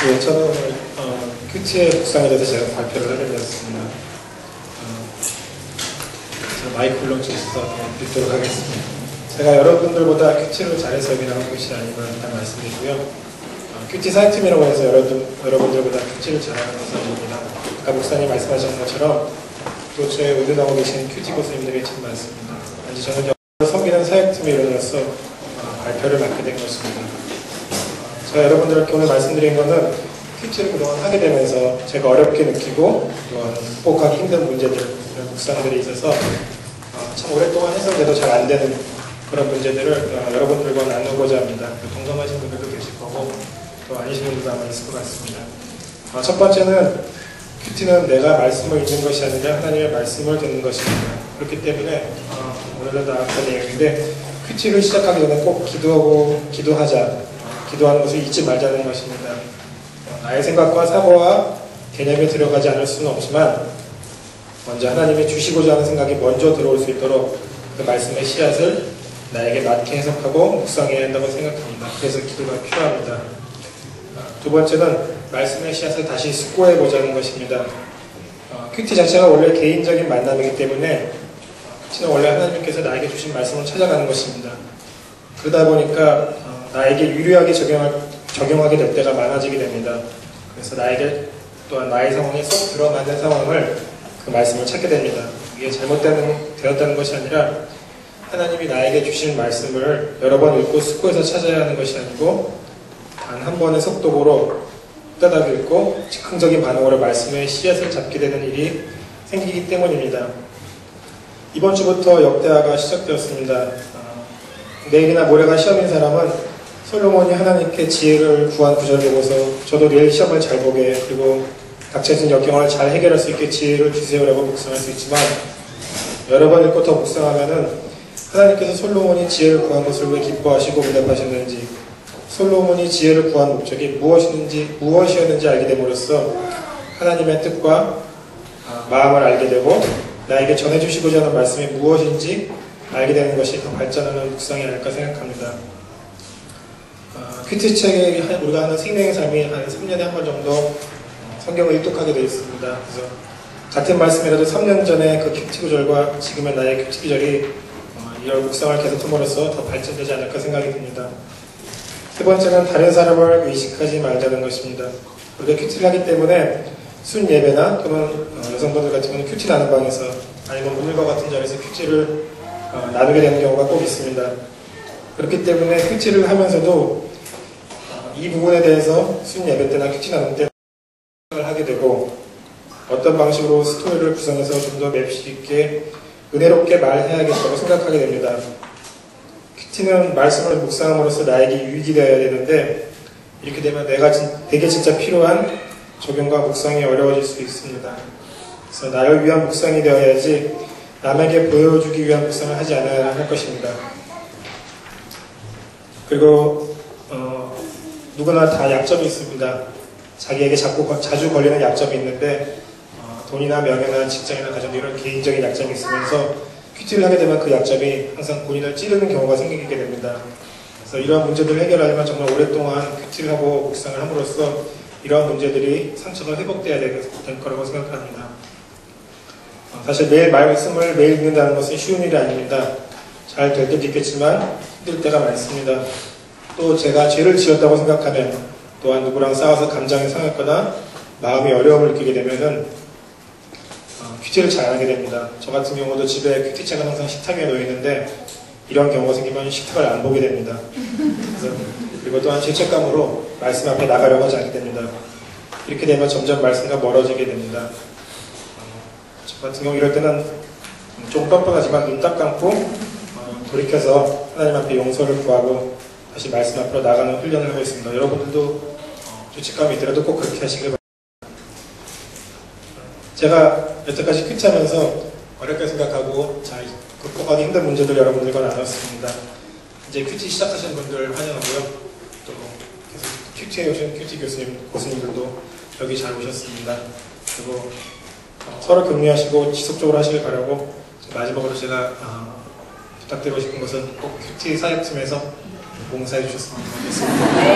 예, 저는 오늘 큐티의 묵상에 대해서 제가 발표를 하게 되었습니다. 제가 마이크 울렁증이 있어서 읽도록 하겠습니다. 제가 여러분들보다 큐티를 잘해서 여기 나온 것이 아니면 일단 말씀드리고요. 큐티 사역팀이라고 해서 여러분들보다 큐티를 잘하는 것은 아닙니다. 아까 목사님 말씀하신 것처럼 또 제 의뢰하고 계신 큐티 교수님들이 참 많습니다. 단지 저는 섬기는 사역팀의 일원으로서 발표를 맡게 된 것입니다. 제가 여러분들께 오늘 말씀드린 것은 큐티를 그동안 하게 되면서 제가 어렵게 느끼고 또한 극복하기 힘든 문제들, 이런 묵상들이 있어서 참 오랫동안 해석돼도 잘 안 되는 그런 문제들을 여러분들과 나누고자 합니다. 동감하신 분들도 계실 거고 또 아니신 분들도 아마 있을 것 같습니다. 첫 번째는 큐티는 내가 말씀을 읽는 것이 아니라 하나님의 말씀을 듣는 것입니다. 그렇기 때문에 오늘은 나왔던 내용인데 큐티를 시작하기 전에 꼭 기도하자. 기도하는 것을 잊지 말자는 것입니다. 나의 생각과 사고와 개념에 들어가지 않을 수는 없지만 먼저 하나님이 주시고자 하는 생각이 먼저 들어올 수 있도록 그 말씀의 씨앗을 나에게 맞게 해석하고 묵상해야 한다고 생각합니다. 그래서 기도가 필요합니다. 두 번째는 말씀의 씨앗을 다시 숙고해 보자는 것입니다. 큐티 자체가 원래 개인적인 만남이기 때문에 큐티는 원래 하나님께서 나에게 주신 말씀을 찾아가는 것입니다. 그러다 보니까 나에게 유리하게 적용하게 될 때가 많아지게 됩니다. 그래서 나에게 또한 나의 상황에 쏙 들어맞는 상황을 그 말씀을 찾게 됩니다. 이게 잘못되었다는 것이 아니라 하나님이 나에게 주신 말씀을 여러 번 읽고 숙고해서 찾아야 하는 것이 아니고 단 한 번의 속독으로 따닥 읽고 즉흥적인 반응으로 말씀의 씨앗을 잡게 되는 일이 생기기 때문입니다. 이번 주부터 역대하가 시작되었습니다. 내일이나 모레가 시험인 사람은 솔로몬이 하나님께 지혜를 구한 구절을 보고서 저도 내일 시험을 잘 보게 그리고 닥쳐진 역경을 잘 해결할 수 있게 지혜를 주세요라고 묵상할 수 있지만 여러 번 읽고 더 묵상하면은 하나님께서 솔로몬이 지혜를 구한 것을 왜 기뻐하시고 응답하셨는지 솔로몬이 지혜를 구한 목적이 무엇이었는지 알게 됨으로써 하나님의 뜻과 마음을 알게 되고 나에게 전해주시고자 하는 말씀이 무엇인지 알게 되는 것이 더 발전하는 묵상이 아닐까 생각합니다. 큐티 책에 우리가 하는 생명의 삶이 한 3년에 한 번 정도 성경을 일독하게 되어 있습니다. 그래서 같은 말씀이라도 3년 전에 그 큐티 구절과 지금의 나의 큐티 구절이 이런 묵상을 계속함으로써 더 발전되지 않을까 생각이 듭니다. 세 번째는 다른 사람을 의식하지 말자는 것입니다. 우리가 큐티를 하기 때문에 순 예배나 또는 여성분들 같은 경우는 큐티 나는 방에서 아니면 오늘과 같은 자리에서 큐티를 나누게 되는 경우가 꼭 있습니다. 그렇기 때문에 큐티를 하면서도 이 부분에 대해서 순 예배 때나 큐티 나눌 때 생각을 하게 되고 어떤 방식으로 스토리를 구성해서 좀 더 맵시 있게 은혜롭게 말해야겠다고 생각하게 됩니다. 큐티는 말씀을 묵상함으로써 나에게 유익이 되어야 되는데 이렇게 되면 내게 진짜 필요한 적용과 묵상이 어려워질 수 있습니다. 그래서 나를 위한 묵상이 되어야지 남에게 보여주기 위한 묵상을 하지 않아야 할 것입니다. 그리고 누구나 다 약점이 있습니다. 자기에게 자주 걸리는 약점이 있는데 돈이나 명예나 직장이나 가정 이런 개인적인 약점이 있으면서 큐티를 하게 되면 그 약점이 항상 본인을 찌르는 경우가 생기게 됩니다. 그래서 이러한 문제들을 해결하려면 정말 오랫동안 큐티를 하고 묵상을 함으로써 이러한 문제들이 상처가 회복돼야 될 거라고 생각합니다. 사실 매일 말씀을 매일 읽는다는 것은 쉬운 일이 아닙니다. 잘 될 때도 있겠지만 힘들 때가 많습니다. 또 제가 죄를 지었다고 생각하면 또한 누구랑 싸워서 감정이 상했거나 마음이 어려움을 느끼게 되면은 큐티를 잘 안 하게 됩니다. 저 같은 경우도 집에 큐티책은 항상 식탁 위에 놓여 있는데 이런 경우가 생기면 식탁을 안 보게 됩니다. 그리고 또한 죄책감으로 말씀 앞에 나가려고 하지 않게 됩니다. 이렇게 되면 점점 말씀과 멀어지게 됩니다. 저 같은 경우 이럴 때는 좀 뻔뻔하지만 눈 딱 감고 돌이켜서 하나님 앞에 용서를 구하고 다시 말씀 앞으로 나가는 훈련을 하고 있습니다. 여러분들도 죄책감이 있더라도 꼭 그렇게 하시길 바랍니다. 제가 여태까지 큐티하면서 어렵게 생각하고 잘 극복하기 힘든 문제들 여러분들과 나눴습니다. 이제 큐티 시작하시는 분들 환영하고요. 또 계속 큐티에 오신 큐티 교수님들도 여기 잘 오셨습니다. 그리고 서로 격려하시고 지속적으로 하시길 바라고 마지막으로 제가 부탁드리고 싶은 것은 꼭 큐티 사역팀에서 봉사해 주셨으면 좋겠습니다.